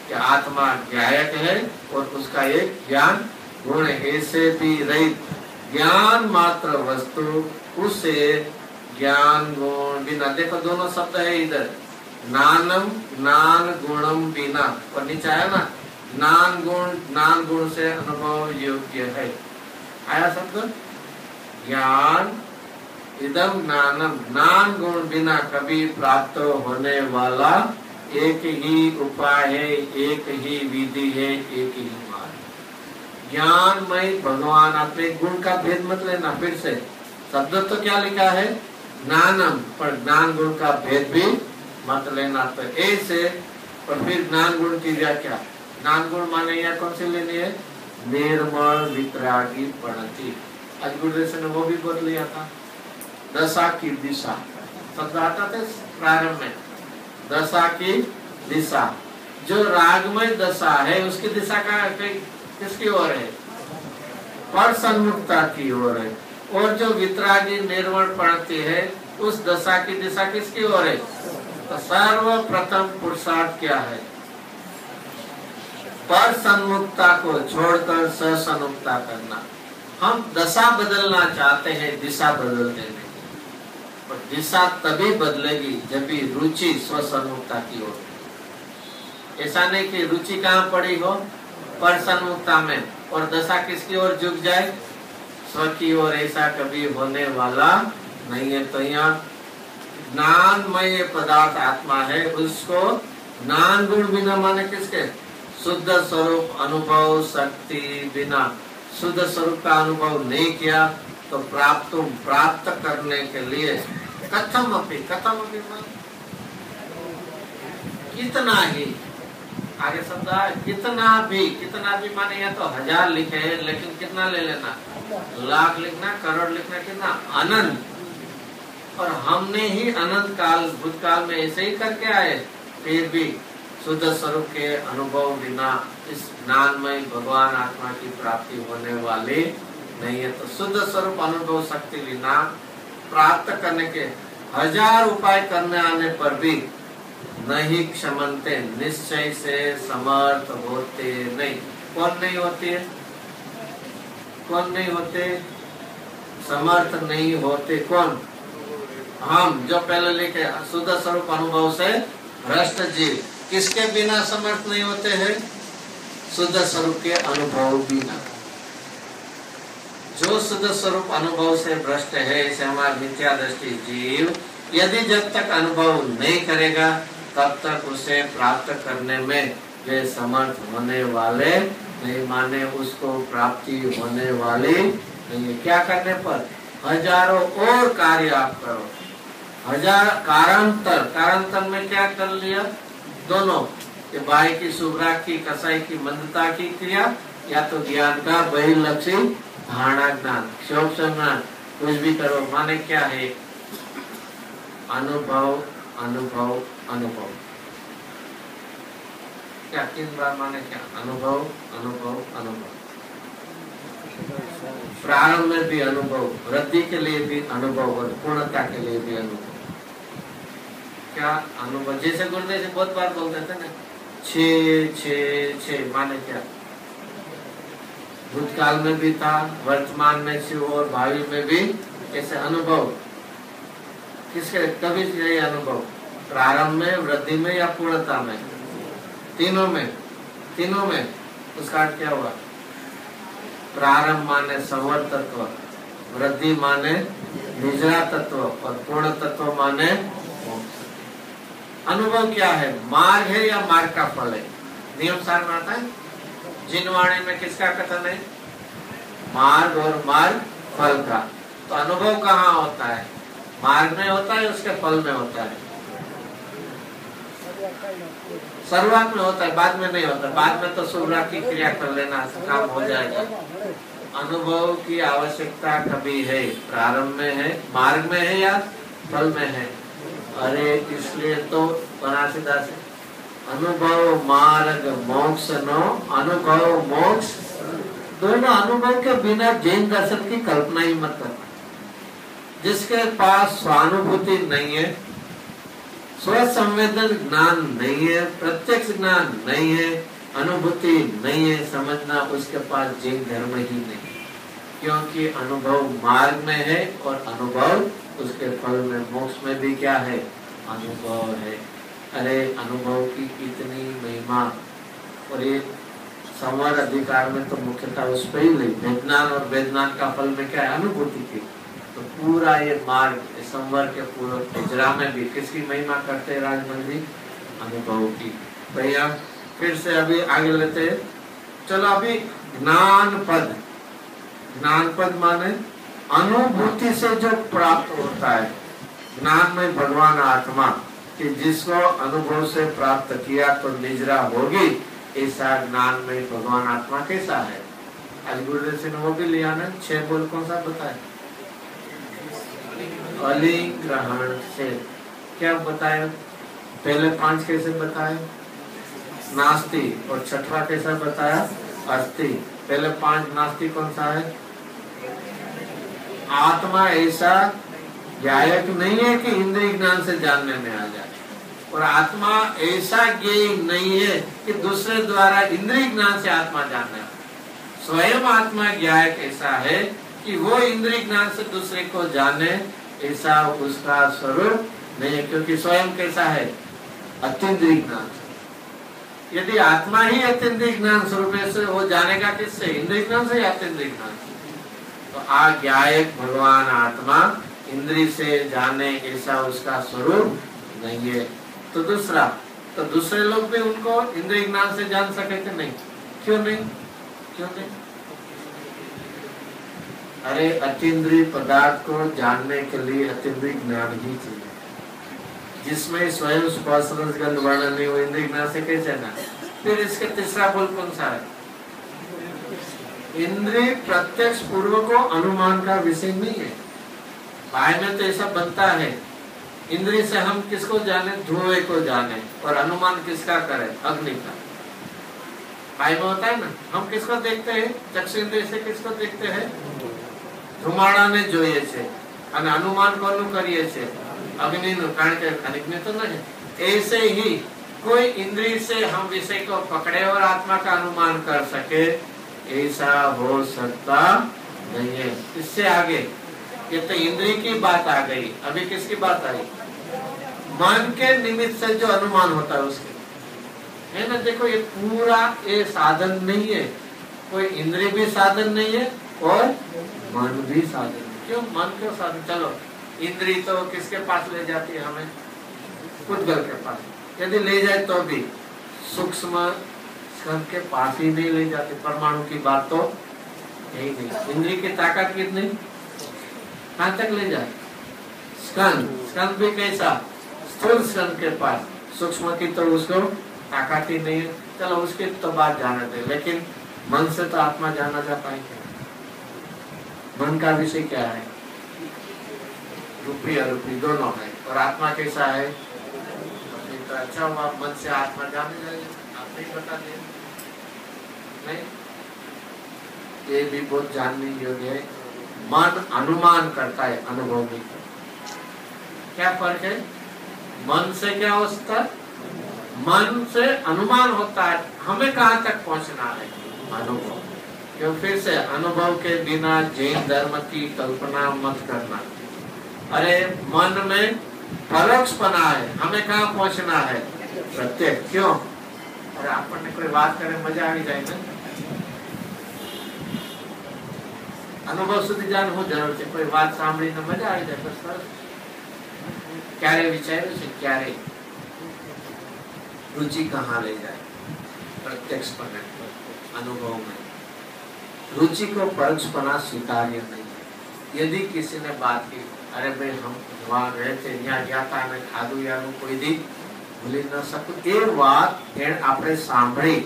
क्या आत्मा ज्ञायक है और उसका एक ज्ञान गुण ऐसे भी रहित, ज्ञान मात्र वस्तु उसे ज्ञान गुण बिना। देखो दोनों शब्द है इधर, नानम नान गुणम बिना, और नीचे आया ना नान गुण से अनुभव योग्य है, आया शब्द ज्ञान। इदम नानम, नान गुण बिना कभी प्राप्त होने वाला एक ही उपाय है, एक ही विधि है, एक ही मार्ग। ज्ञानमय भगवान। आप एक गुण का भेद मत लेना। फिर से शब्द तो क्या लिखा है, ज्ञानम, पर ज्ञान गुण का भेद भी मत लेना। तो ऐसे और फिर ज्ञान गुण की व्याख्या, ज्ञान गुण माने यहाँ कौन सी लेनी है, निर्मल वितरागी प्रणति। आज गुरुदेव ने वो भी बोल लिया था। दशा की दिशा शब्द आता थे प्रारंभ में, दशा की दिशा। जो रागमय दशा है उसकी दिशा का किसकी ओर है, पर सन्मुखता की ओर है। और जो वितरागी निर्मल प्रणति है उस दशा की दिशा किसकी ओर है। तो सर्वप्रथम पुरुषार्थ क्या है, पर सन्मुखता को छोड़कर ससन्मुखता करना। हम दशा बदलना चाहते हैं, दिशा बदलते नहीं। और दिशा तभी बदलेगी जब भी रुचि स्वसन्मुखता की ओर। ऐसा नहीं कि रुचि कहाँ पड़ी हो, पर सन्मुखता में, और दशा किसकी ओर झुक जाए, स्व की ओर। ऐसा कभी होने वाला नहीं है। तो यहाँ ज्ञानमय पदार्थ आत्मा है, उसको ज्ञान गुण बिना माने किसके, शुद्ध स्वरूप अनुभव शक्ति बिना शुद्ध स्वरूप का अनुभव नहीं किया तो प्राप्त करने के लिए कथम अपि कितना ही, आगे शब्द कितना भी माने या तो 1000 लिखे हैं, लेकिन कितना ले लेना, लाख लिखना, करोड़ लिखना, कितना अनंत। और हमने ही अनंत काल भूतकाल में ऐसे ही करके आए, फिर भी शुद्ध स्वरूप के अनुभव बिना इस ज्ञानमय भगवान आत्मा की प्राप्ति होने वाली नहीं है। तो शुद्ध स्वरूप अनुभव शक्ति बिना प्राप्त करने के 1000 उपाय करने आने पर भी नहीं क्षमते, निश्चय से समर्थ होते नहीं। कौन नहीं होते, कौन नहीं होते, समर्थ नहीं होते। कौन, हम जो पहले लिखे शुद्ध स्वरूप अनुभव से भ्रष्ट जीव। किसके बिना समर्थ नहीं होते हैं, शुद्ध स्वरूप के अनुभव बिना। जो शुद्ध स्वरूप अनुभव से भ्रष्ट है, इसे हमारा मिथ्या दृष्टि जीव, यदि जब तक अनुभव नहीं करेगा तब तक उसे प्राप्त करने में वे समर्थ होने वाले नहीं, माने उसको प्राप्ति होने वाली नहीं है। क्या करने पर, हजारों और कार्य आप करो, 1000 कारांतर में क्या कर लिया, दोनों कि बाई की शुभ्रा की कसाई की मंदता की क्रिया, या तो ज्ञान का बहिर्लक्षी धारणा ज्ञान, शोक ज्ञान, कुछ भी करो। माने क्या है, अनुभव अनुभव अनुभव। क्या 3 बार माने क्या, अनुभव अनुभव अनुभव। प्रारंभ में भी अनुभव, वृद्धि के लिए भी अनुभव और पूर्णता के लिए भी अनुभव। क्या अनुभव, जैसे गुरुदेव जी बहुत बार बोलते थे ना, 6 माने क्या, भूतकाल में भी था, वर्तमान में से और भावी में भी। कैसे अनुभव, किसके, कभी यही अनुभव, प्रारंभ में, वृद्धि में या पूर्णता में, तीनों में। उसका अर्थ क्या हुआ, प्रारंभ माने संवर तत्व, वृद्धि माने निजरा तत्व और पूर्ण तत्व माने मोक्ष। अनुभव क्या है, मार्ग है या मार्ग का फल है। नियम सार में आता है, जिनवाणी में किसका कथन है, मार्ग और मार्ग फल का। तो अनुभव कहाँ होता है, मार्ग में होता है, उसके फल में होता है, शुरुआत में होता है, बाद में नहीं होता। बाद में तो शुभ्रा की क्रिया कर लेना, काम हो जाएगा। अनुभव की आवश्यकता कभी है, प्रारंभ में है, मार्ग में है या फल में है। अरे इसलिए तो बनासीदास अनुभव मार्ग मोक्ष नो, अनुभव मोक्ष दोनों। अनुभव के बिना जैन दर्शन की कल्पना ही मत करना। जिसके पास स्वानुभूति नहीं है, स्वसंवेदन ज्ञान नहीं है, प्रत्यक्ष ज्ञान नहीं है, अनुभूति नहीं है, समझना उसके पास जैन धर्म ही नहीं। क्योंकि अनुभव मार्ग में है और अनुभव उसके फल में, मोक्ष में भी क्या है, अनुभव है। अरे अनुभव की कितनी महिमा। और ये संवर अधिकार में तो मुख्यतः उस पर ही ले, वेदनान और वेदनान का फल में क्या है, अनुभूति की। तो पूरा ये मार्ग संवर के पूर्व हिजरा में भी किसकी महिमा करते राजमल जी, अनुभव की। भैया फिर से अभी आगे लेते हैं। चलो अभी ज्ञान पद, ज्ञान पद माने अनुभूति से जो प्राप्त होता है, ज्ञान में भगवान आत्मा कि जिसको अनुभव से प्राप्त किया तो निजरा होगी, ऐसा ज्ञान में भगवान आत्मा कैसा है। आज गुरुदेव सिंह ने वो भी लिया ना, 6 बोल कौन सा बताए, अलिंग ग्रहण से क्या बताया, पहले 5 कैसे बताए, नास्ति, और 6वां कैसा बताया, अस्ति। पहले 5 नास्ति कौन सा है, आत्मा ऐसा ज्ञायक नहीं है कि इंद्रिय ज्ञान से जानने में आ जाए, और आत्मा ऐसा ज्ञेय नहीं है कि दूसरे द्वारा इंद्रिय ज्ञान से आत्मा जानना है। स्वयं आत्मा ज्ञायक ऐसा है कि वो इंद्रिय ज्ञान से दूसरे को जाने, ऐसा उसका स्वरूप नहीं है, क्योंकि स्वयं कैसा है, अतीन्द्रिय ज्ञान। यदि आत्मा ही अतीन्द्रिय ज्ञान स्वरूप है, से वो जानेगा किससे, इंद्रिय ज्ञान से या अतीन्द्रिय ज्ञान से। तो आज्ञायक भगवान आत्मा इंद्रिय से जाने, ऐसा उसका स्वरूप नहीं है। तो दूसरा, तो दूसरे लोग भी उनको इंद्रिय ज्ञान से जान सके कि नहीं, क्यों नहीं, क्यों नहीं? अरे अतीन्द्रिय पदार्थ को जानने के लिए अतीन्द्रिय ज्ञान ही चाहिए, जिसमें स्वयं स्पर्श रस गंध वर्णन नहीं हो, इंद्रिय ज्ञान से कैसे ना। फिर इसके तीसरा बोल कौन सा है, इंद्रिय प्रत्यक्ष पूर्व को अनुमान का विषय नहीं है। बाय में तो ऐसा बनता है, इंद्रिय से हम किसको जाने, धुएं को जाने, और अनुमान किसका करें, अग्नि का। बाय में होता है ना, हम किसको देखते हैं, चक्षु इंद्रिय से किसको देखते हैं, धुमाड़ा ने જોઈએ છે, અને अनुमान કોનું કરીએ છે, अग्निનું, કારણ કે अग्नि तो नहीं। ऐसे ही कोई इंद्रिय से हम विषय को पकड़े और आत्मा का अनुमान कर सके, ऐसा हो सकता नहीं है। इससे आगे ये तो इंद्रिय की बात आ गई, अभी किसकी बात आई, मन के निमित्त से जो अनुमान होता है उसके, है ना। देखो ये पूरा ये साधन नहीं है, कोई इंद्रिय भी साधन नहीं है और मन भी साधन। क्यों मन क्यों साधन, चलो इंद्रिय तो किसके पास ले जाती है हमें, पुद्गल के पास, यदि ले जाए तो भी सूक्ष्म स्कंद के पास ही नहीं ले जाती, परमाणु की बात तो यही नहीं। इंद्रिय की ताकत कितनी, कहाँ तक ले जाए, स्कंद, स्कंद भी कैसा, स्थूल स्कंद के पास, सूक्ष्म की तो उसको ताकत ही नहीं है। चलो उसकी तो बात जाने दे, लेकिन मन से तो आत्मा जाना जा पाएंगे। मन का विषय क्या है, रूपी अरूपी दोनों है, और आत्मा कैसा है, तो अच्छा हुआ मन से आत्मा जाने जाएगा, आप नहीं बता दें, नहीं, ये भी बहुत जानने योग्य है। मन अनुमान करता है, अनुभव नहीं करता। क्या फर्क है, मन से क्या होता है, मन से अनुमान होता है, हमें कहाँ तक पहुँचना है, अनुभव। क्यों, फिर से अनुभव के बिना जैन धर्म की कल्पना मत करना। अरे मन में परोक्षपना है, हमें कहाँ पहुँचना है, प्रत्यक्ष। क्यों, अरे आपने कोई बात करे मजा आ जाए ना, अनुभव સુધી જાણ હું જરૂર છે, કોઈ વાત સાંભળીને મજા આવી જાય, બસ સરસ। ક્યારે વિચાર્યું છે, ક્યારે रुचि कहाँ ले जाए, प्रत्यक्ष पना, अनुभव में। रुचि को परोक्षपना स्वीकार्य नहीं है। यदि किसी ने बात की, अरे भाई हम वहाँ गए थे, यहाँ गया था ने खाधું યાનું કોઈ દી ભૂલી ન શકું, એ વાત આપણે સાંભળી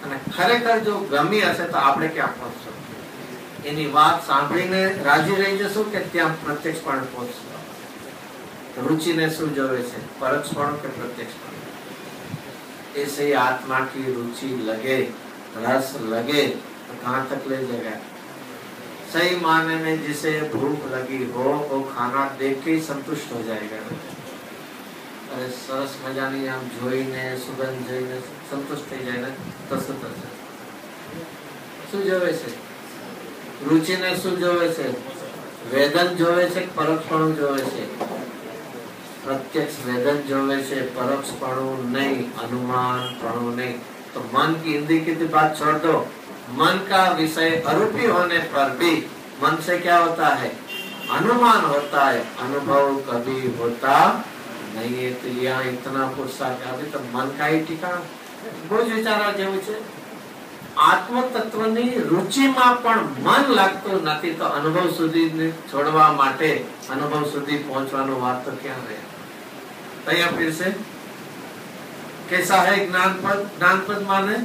અને ખરેખર જો ગમી હશે તો આપણે ક્યાં પહોંચશું, એની વાત સાંભળીને રાજી રહી જશું કે ત્યાં પ્રત્યક્ષપણે પહોંચશું। रुचिને શું જોવે છે, પરોક્ષપણું કે પ્રત્યક્ષપણું। ऐसे ही आत्मा की रुचि लगे, रस लगे तो कहाँ तक ले जाएगा। सही माने में जिसे भूख लगी हो वो खाना देख के ही संतुष्ट हो जाएगा। अरे सरस मजा नहीं, हम જોઈને સુગંધ જોઈને संतुष्ट થઈ જાય ને, તસ શું જોવે છે, रुचिને શું જોવે છે, વેદન જોવે છે, પરોક્ષપણું જોવે છે। प्रत्यक्ष वेदन जोवे से, परोक्षपणु नहीं, अनुमानपणु नहीं। तो मन की इंद्रिय की तो बात छोड़ दो, मन का विषय अरूपी होने पर भी मन से क्या होता है, अनुमान होता है, अनुभव कभी होता नहीं है। तो यहाँ इतना पुरस्कार, अभी तो मन का ही ठिकाना बोझ विचारा जेवू छे। આત્મ તત્વની રુચિમાં પણ મન લાગતું નથી તો અનુભવ સુધી છોડવા માટે અનુભવ સુધી પહોંચવાનો વાત તો ક્યાં રહે? અહીંયા फिर से कैसा है ज्ञान पद माने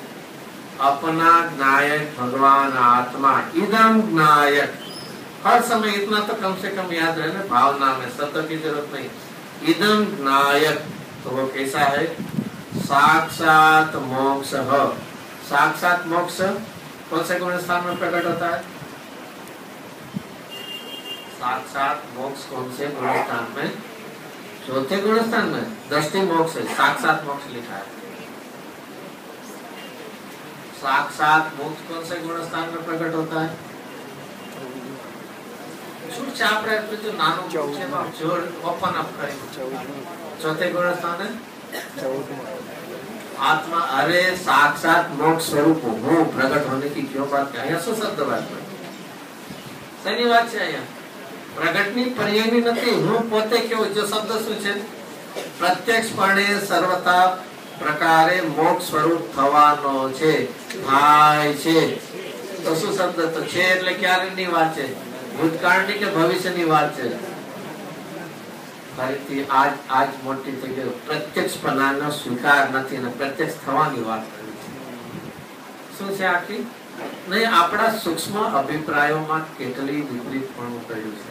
अपना ज्ञायक भगवान आत्मा इदम ज्ञायक। हर समय इतना तो कम से कम याद रहे ना, भावना में शब्द की जरूरत नहीं। इदम ज्ञायक तो वो कैसा है? साक्षात मोक्ष। साक्षात मोक्ष कौन से गुण स्थान में प्रकट होता है? साक्षात मोक्ष कौन से गुण स्थान में? चौथे गुण स्थान में दृष्टि मोक्ष है, साक्षात मोक्ष लिखा है। साक्षात मोक्ष कौन से गुण स्थान में प्रकट होता है? चुपचाप रहे तो जो नानो पूछे ना जोड़ ओपन अप करें। चौथे गुण स्थान है आत्मा। अरे साक्षात मोक्ष स्वरूप हूँ, प्रकट होने की क्यों बात करें? यहाँ शू शब्द बात में सही बात है। यहाँ પ્રગટની પર્યાયની નથી, હું પોતે કેવો જો શબ્દ શું છે? પ્રત્યક્ષપણે સર્વતા પ્રકારે મોક્ષ સ્વરૂપ થવાનો છે, થાય છે। તો શું શબ્દ તો છે એટલે ક્યારેની વાત છે? ભૂતકાળની કે ભવિષ્યની વાત છે? ફરીથી આજ મોટી થઈ ગઈ, પ્રત્યક્ષપણાનો સ્વીકાર નથી અને પ્રત્યક્ષ થવાની વાત કરી છે। શું છે આખી? નહીં, આપણા સૂક્ષ્મ અભિપ્રાયોમાં કેટલી વિપરીતપણું કર્યું છે।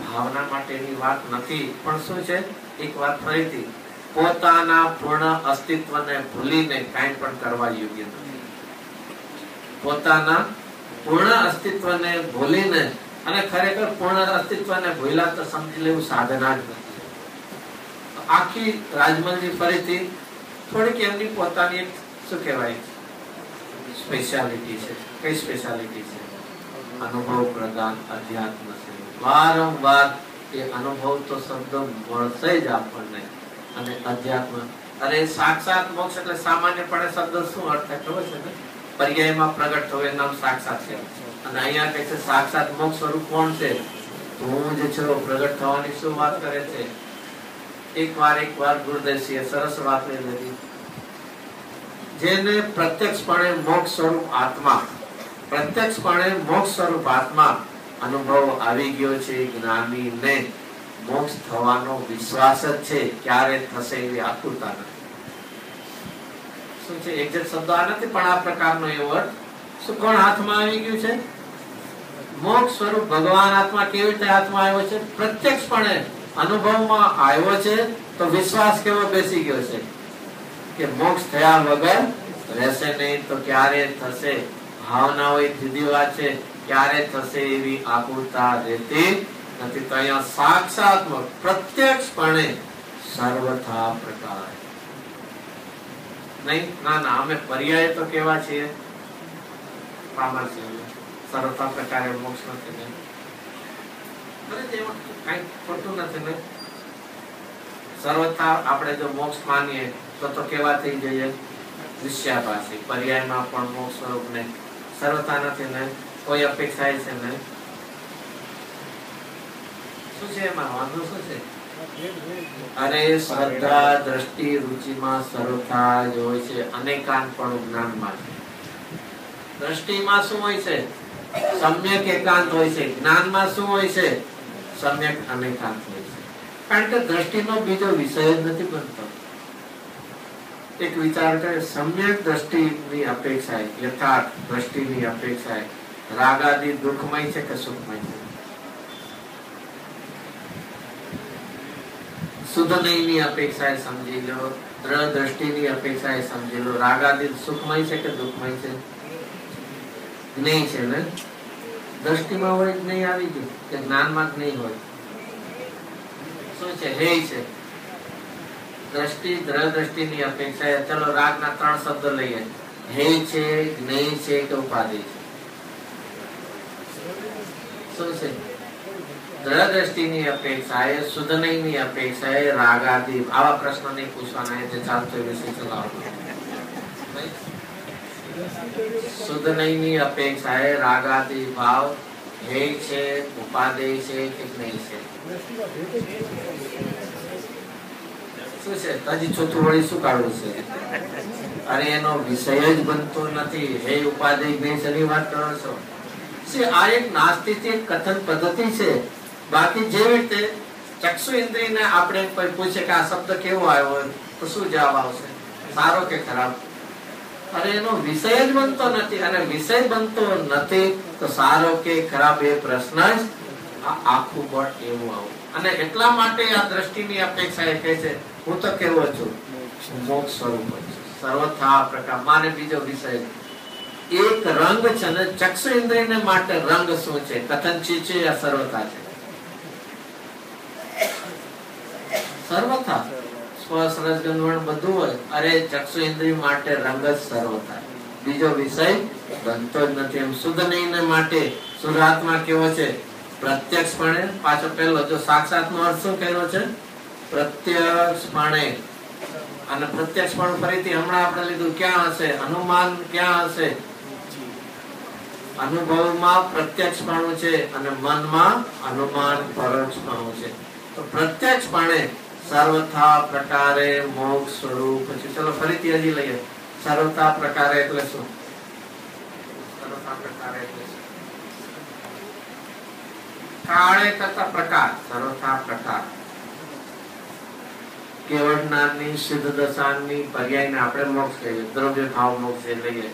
ભાવના માટેની વાત નથી, પણ શું છે? એક વાત ફરીથી, પોતાના પૂર્ણ અસ્તિત્વને ભૂલીને કાંઈ પણ કરવા યોગ્ય નથી। પોતાના પૂર્ણ અસ્તિત્વને ભૂલીને, અને ખરેખર પૂર્ણ અસ્તિત્વને ભૂલા તો સમજી લેવું સાધના જ નથી। આખી રાજમલજી ફરીથી થોડીક એમની પોતાની એક શું કહેવાય સ્પેશિયાલિટી છે। કઈ સ્પેશિયાલિટી છે? અનુભવ પ્રદાન અધ્યાત્મ છે। વારંવાર એ અનુભવ તો શબ્દ મળશે જ આપણને, અને અધ્યાત્મ। અરે સાક્ષાત મોક્ષ એટલે સામાન્યપણે શબ્દ શું અર્થ થાય ખબર છે ને? પર્યાયમાં પ્રગટ થવું નામ સાક્ષાત છે, અને અહીંયા કહે છે સાક્ષાત મોક્ષ સ્વરૂપ કોણ છે? તું જ છો। પ્રગટ થવાની શું વાત કરે છે? એક વાર ગુરુદેવજીએ સરસ વાત લીધી, જેને પ્રત્યક્ષપણે મોક્ષ સ્વરૂપ આત્મા અનુભવ આવી ગયો છે, જ્ઞાનીને મોક્ષ થવાનો વિશ્વાસ જ છે, ક્યારે થશે એવી આતુરતા નથી। શું છે? એક્ઝેક્ટ શબ્દ આ નથી, પણ આ પ્રકારનો એવો અર્થ શું કોણ હાથમાં આવી ગયું છે? મોક્ષ સ્વરૂપ ભગવાન આત્મા કેવી રીતે હાથમાં આવ્યો છે? પ્રત્યક્ષપણે અનુભવમાં આવ્યો છે, તો વિશ્વાસ કેવો બેસી ગયો છે કે મોક્ષ થયા વગર રહેશે નહીં, તો ક્યારે થશે? ભાવના હોય જુદી વાત છે, ક્યારે થશે એવી આકુરતા રહેતી નથી। તો અહીંયા સાક્ષાત્મક પ્રત્યક્ષપણે સર્વથા પ્રકાર નહીં, ના અમે પર્યાય તો કેવા છીએ? પામર છીએ। સર્વથા પ્રકારે મોક્ષ નથી ને, કઈ ખોટું નથી ને। સર્વથા આપણે જો મોક્ષ માનીએ તો કેવા થઈ જઈએ? વિષયાભાસી। પર્યાયમાં પણ મોક્ષ સ્વરૂપ ને સર્વથા નથી ને, કોઈ અપેક્ષા છે ને? શું છે એમાં વાંધો શું છે? અરે શ્રદ્ધા દ્રષ્ટિ રુચિમાં સર્વથા જ હોય છે, અનેકાંતપણું જ્ઞાનમાં છે। દ્રષ્ટિમાં શું હોય છે? સમ્યક એકાંત હોય છે। જ્ઞાનમાં શું હોય છે? સમ્યક અનેકાંત હોય છે। કારણ કે દ્રષ્ટિનો બીજો વિષય જ નથી બનતો। એક વિચાર કરે, સમ્યક દ્રષ્ટિની અપેક્ષાએ, યથાર્થ દ્રષ્ટિની અપેક્ષાએ રાગાદી દુઃખમય છે કે સુખમય છે? શુદ્ધ નહીની અપેક્ષાએ સમજી લો, દ્રઢ દ્રષ્ટિની અપેક્ષાએ સમજી લો, રાગાદી સુખમય છે કે દુઃખમય છે? નહીં છે ને? દ્રષ્ટિમાં હોય જ નહીં આવી ગયું કે જ્ઞાનમાં જ નહીં હોય? શું છે? હે છે દ્રષ્ટિ, દ્રઢ દ્રષ્ટિની અપેક્ષાએ। ચલો રાગના 3 શબ્દ લઈએ, હે છે, જ્ઞેય છે કે ઉપાધિ છે? શું છે? દ્રઢ દ્રષ્ટિની અપેક્ષાએ, શુદ્ધ નહીની અપેક્ષાએ રાગાદી, આવા પ્રશ્ન નહીં પૂછવાના, જે ચાલતો વિષય ચલાવો। શુદ્ધ નહીની અપેક્ષાએ રાગાદી ભાવ હે છે, ઉપાદેય છે કે નહીં છે? શું છે હજી ચોથું વળી શું કાઢવું છે? અરે એનો વિષય જ બનતો નથી. હે ઉપાધિ જ્ઞેયની વાત કરો છો. આ એક નાસ્તિક કથન પદ્ધતિ છે. બાકી જેવી રીતે ચક્ષુ ઇન્દ્રિયને આપણે કોઈ પૂછે કે આ શબ્દ કેવો આવ્યો તો શું જવાબ આવશે? સારો કે ખરાબ? અરે એનો વિષય જ બનતો નથી. અને વિષય બનતો નથી તો સારો કે ખરાબ એ પ્રશ્ન જ આખું બળ એવું આવું. અને એટલા માટે આ દ્રષ્ટિની અપેક્ષા એ કહે છે હું તો કેવો છું મોક્ષ સ્વરૂપ છું સર્વથા પ્રકાર. માને બીજો વિષય એક રંગ છે ને ચક્ષુ ઇન્દ્રિયને માટે રંગ શું છે? કથનચી છે યા સર્વથા છે? સર્વથા. સ્પર્શ રસ ગંધ વર્ણ બધું હોય. અરે ચક્ષુ ઇન્દ્રિય માટે રંગ જ સર્વથા. બીજો વિષય બનતો જ નથી. એમ શુદ્ધ નહીં માટે શુદ્ધાત્મા કેવો છે? પ્રત્યક્ષપણે. પાછો પહેલો જો સાક્ષાત નો અર્થ શું કર્યો છે? પ્રત્યક્ષપણે. અને પ્રત્યક્ષપણ ફરીથી હમણાં આપણે લીધું ક્યાં હશે? અનુમાન ક્યાં હશે? અનુભવમાં પ્રત્યક્ષપણું છે અને મનમાં અનુમાન પરોક્ષપણું છે. તો પ્રત્યક્ષપણે સર્વથા પ્રકારે મોક્ષ સ્વરૂપ છે. ચલો ફરીથી હજી લઈએ. સર્વથા પ્રકારે એટલે શું? સર્વથા પ્રકારે એટલે શું? કાળે કરતા પ્રકાર. સર્વથા પ્રકાર કેવળ જ્ઞાનની સિદ્ધ દશાની પર્યાયને આપણે મોક્ષ કહીએ. દ્રવ્ય ભાવ મોક્ષ લઈએ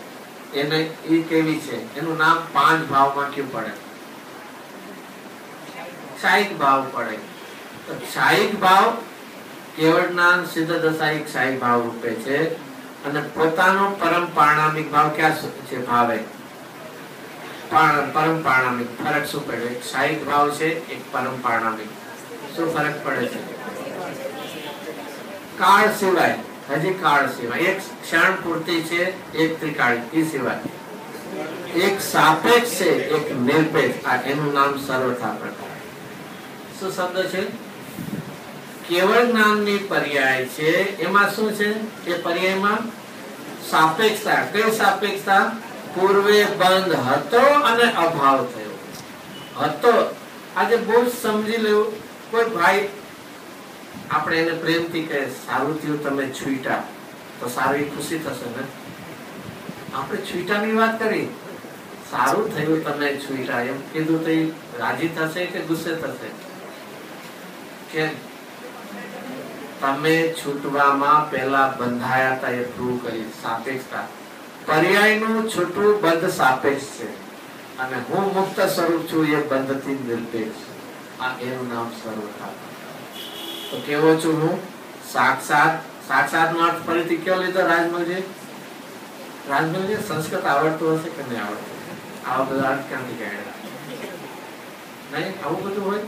એને એ કેવી છે? એનું નામ 5 ભાવમાં ક્યું પડે? ક્ષાયિક ભાવ પડે. તો ક્ષાયિક ભાવ કેવળ જ્ઞાન સિદ્ધ દશા એક ક્ષાયિક ભાવ રૂપે છે. અને પોતાનો પરમ પારણામિક ભાવ ક્યાં છે? ભાવે પરમ પારણામિક. ફરક શું પડે? એક ક્ષાયિક ભાવ છે, એક પરમ પારણામિક. શું ફરક પડે છે? કાળ સિવાય. હજી કાળ સિવાય એક ક્ષણ પૂરતી છે, એક ત્રિકાળિક. એ સિવાય એક સાપેક્ષ છે, એક નિરપેક્ષ. આ એનું નામ સર્વથા પ્રકાર. શું શબ્દ છે? કેવળ જ્ઞાનની પર્યાય છે. એમાં શું છે? એ પર્યાયમાં સાપેક્ષતા. કઈ સાપેક્ષતા? પૂર્વે બંધ હતો અને અભાવ થયો હતો. આજે બહુ સમજી લેવું. કોઈ ભાઈ આપણે એને પ્રેમથી કહે સારું થયું તમે છૂટા તો સારી ખુશી થશે ને. આપણે છૂટાની વાત કરી, સારું થયું તમે છૂટા એમ કીધું તો રાજી થશે કે ગુસ્સે થશે? કેમ? તમે છૂટવામાં પહેલા બંધાયા હતા એ પ્રૂવ કરી. સાપેક્ષતા. પર્યાયનું છૂટવું બંધ સાપેક્ષ છે અને હું મુક્ત સ્વરૂપ છું એ બંધથી નિરપેક્ષ. આ એનું નામ સર્વથા. તો કેવો છું હું? સાક્ષાત. સાક્ષાત નો અર્થ ફરીથી કયો લીધો રાજમલજી? રાજમલજી સંસ્કૃત આવડતું હશે કે નહીં આવડતું? આવા બધા અર્થ ક્યાંથી કાઢ્યા? નહીં આવું બધું હોય.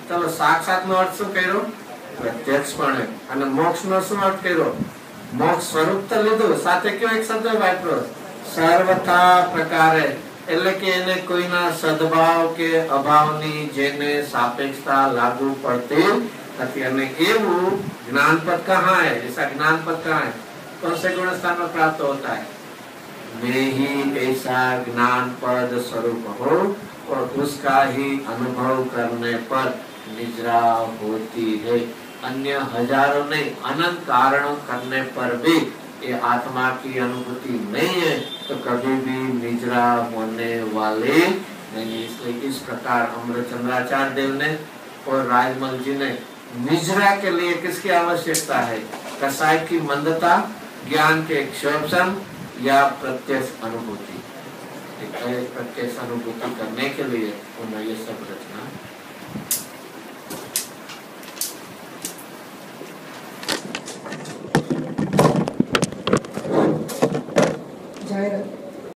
ચલો સાક્ષાત નો અર્થ શું કર્યો? પ્રત્યક્ષપણે. અને મોક્ષ નો શું અર્થ કર્યો? મોક્ષ સ્વરૂપ તો લીધું, સાથે કયો એક શબ્દ વાપર્યો? સર્વથા પ્રકારે. એટલે કે એને કોઈના સદભાવ કે અભાવની જેને સાપેક્ષતા લાગુ પડતી નથી. અને એવું ज्ञान पद कहाँ है? ऐसा ज्ञान पद कहाँ है? कौन से गुण स्थान में प्राप्त होता है? में ही ऐसा ज्ञान पद स्वरूप हो और उसका ही अनुभव करने पर निद्रा होती है. अन्य हजारों नहीं अनंत कारणों करने पर भी ये आत्मा की अनुभूति नहीं है तो कभी भी निद्रा होने वाले नहीं. इसलिए इस प्रकार अमृतचंद्राचार्य देव ने और राजमल जी ने निद्रा के लिए किसकी आवश्यकता है? कसाय की मंदता, ज्ञान के क्षोभन या प्रत्यक्ष अनुभूति. प्रत्यक्ष अनुभूति करने के लिए उन्होंने ये सब रचना